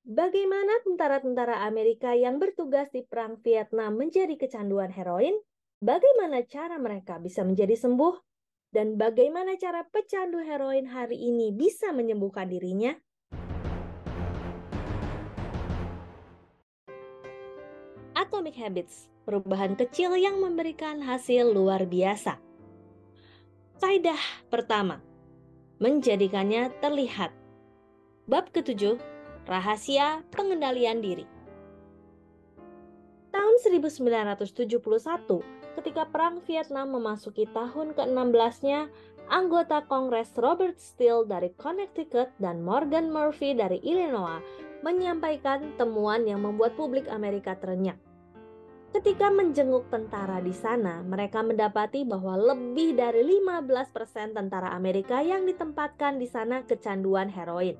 Bagaimana tentara-tentara Amerika yang bertugas di Perang Vietnam menjadi kecanduan heroin? Bagaimana cara mereka bisa menjadi sembuh? Dan bagaimana cara pecandu heroin hari ini bisa menyembuhkan dirinya? Atomic Habits, perubahan kecil yang memberikan hasil luar biasa. Kaidah pertama, menjadikannya terlihat. Bab ketujuh, rahasia pengendalian diri. Tahun 1971, ketika Perang Vietnam memasuki tahun ke-16-nya, anggota Kongres Robert Steele dari Connecticut dan Morgan Murphy dari Illinois menyampaikan temuan yang membuat publik Amerika terenyak. Ketika menjenguk tentara di sana, mereka mendapati bahwa lebih dari 15% tentara Amerika yang ditempatkan di sana kecanduan heroin.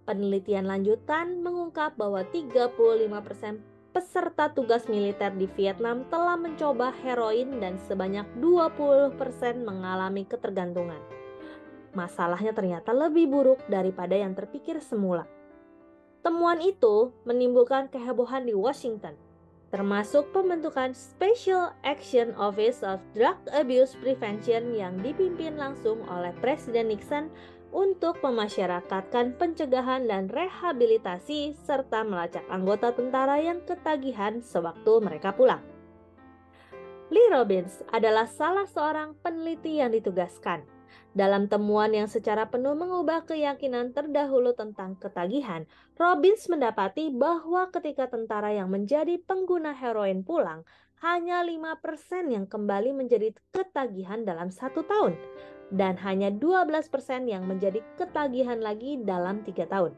Penelitian lanjutan mengungkap bahwa 35% peserta tugas militer di Vietnam telah mencoba heroin dan sebanyak 20% mengalami ketergantungan. Masalahnya ternyata lebih buruk daripada yang terpikir semula. Temuan itu menimbulkan kehebohan di Washington, termasuk pembentukan Special Action Office of Drug Abuse Prevention yang dipimpin langsung oleh Presiden Nixon untuk memasyarakatkan pencegahan dan rehabilitasi serta melacak anggota tentara yang ketagihan sewaktu mereka pulang. Lee Robbins adalah salah seorang peneliti yang ditugaskan. Dalam temuan yang secara penuh mengubah keyakinan terdahulu tentang ketagihan, Robbins mendapati bahwa ketika tentara yang menjadi pengguna heroin pulang, hanya 5% yang kembali menjadi ketagihan dalam 1 tahun, dan hanya 12% yang menjadi ketagihan lagi dalam 3 tahun.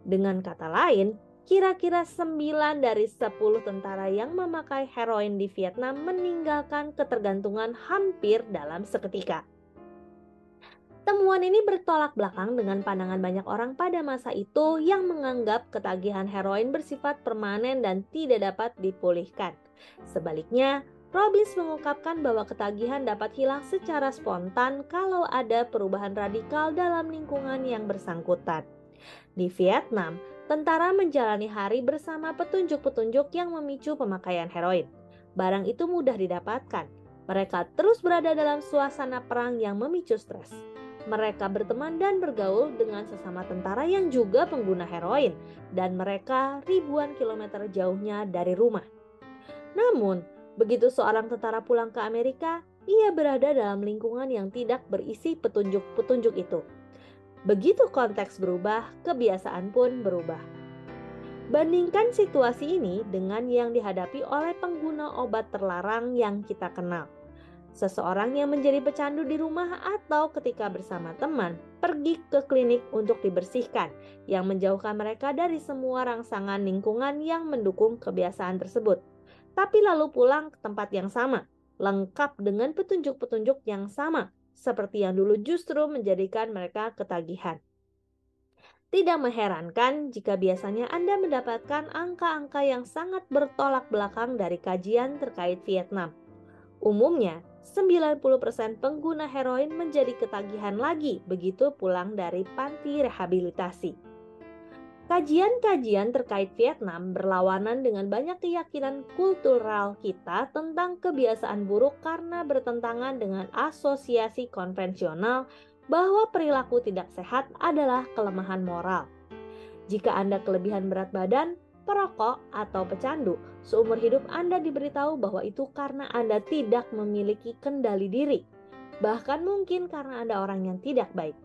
Dengan kata lain, kira-kira 9 dari 10 tentara yang memakai heroin di Vietnam meninggalkan ketergantungan hampir dalam seketika. Temuan ini bertolak belakang dengan pandangan banyak orang pada masa itu yang menganggap ketagihan heroin bersifat permanen dan tidak dapat dipulihkan. Sebaliknya, Robbins mengungkapkan bahwa ketagihan dapat hilang secara spontan kalau ada perubahan radikal dalam lingkungan yang bersangkutan. Di Vietnam, tentara menjalani hari bersama petunjuk-petunjuk yang memicu pemakaian heroin. Barang itu mudah didapatkan. Mereka terus berada dalam suasana perang yang memicu stres. Mereka berteman dan bergaul dengan sesama tentara yang juga pengguna heroin, dan mereka ribuan kilometer jauhnya dari rumah. Namun, begitu seorang tentara pulang ke Amerika, ia berada dalam lingkungan yang tidak berisi petunjuk-petunjuk itu. Begitu konteks berubah, kebiasaan pun berubah. Bandingkan situasi ini dengan yang dihadapi oleh pengguna obat terlarang yang kita kenal. Seseorang yang menjadi pecandu di rumah atau ketika bersama teman pergi ke klinik untuk dibersihkan, yang menjauhkan mereka dari semua rangsangan lingkungan yang mendukung kebiasaan tersebut. Tapi lalu pulang ke tempat yang sama, lengkap dengan petunjuk-petunjuk yang sama, seperti yang dulu justru menjadikan mereka ketagihan. Tidak mengherankan jika biasanya Anda mendapatkan angka-angka yang sangat bertolak belakang dari kajian terkait Vietnam. Umumnya, 90% pengguna heroin menjadi ketagihan lagi begitu pulang dari panti rehabilitasi. Kajian-kajian terkait Vietnam berlawanan dengan banyak keyakinan kultural kita tentang kebiasaan buruk karena bertentangan dengan asosiasi konvensional bahwa perilaku tidak sehat adalah kelemahan moral. Jika Anda kelebihan berat badan, perokok, atau pecandu, seumur hidup Anda diberitahu bahwa itu karena Anda tidak memiliki kendali diri, bahkan mungkin karena Anda orang yang tidak baik.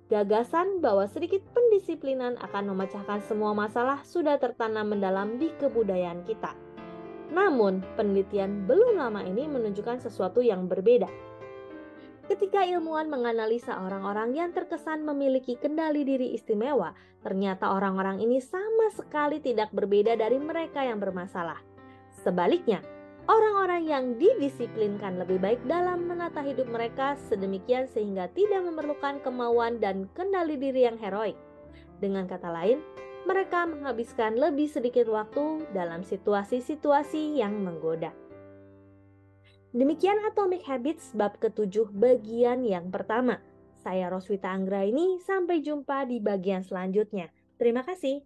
Gagasan bahwa sedikit pendisiplinan akan memecahkan semua masalah sudah tertanam mendalam di kebudayaan kita. Namun, penelitian belum lama ini menunjukkan sesuatu yang berbeda. Ketika ilmuwan menganalisa orang-orang yang terkesan memiliki kendali diri istimewa, ternyata orang-orang ini sama sekali tidak berbeda dari mereka yang bermasalah. Sebaliknya, orang-orang yang didisiplinkan lebih baik dalam menata hidup mereka sedemikian sehingga tidak memerlukan kemauan dan kendali diri yang heroik. Dengan kata lain, mereka menghabiskan lebih sedikit waktu dalam situasi-situasi yang menggoda. Demikian Atomic Habits bab ke-7 bagian yang pertama. Saya Roswita Anggraini, sampai jumpa di bagian selanjutnya. Terima kasih.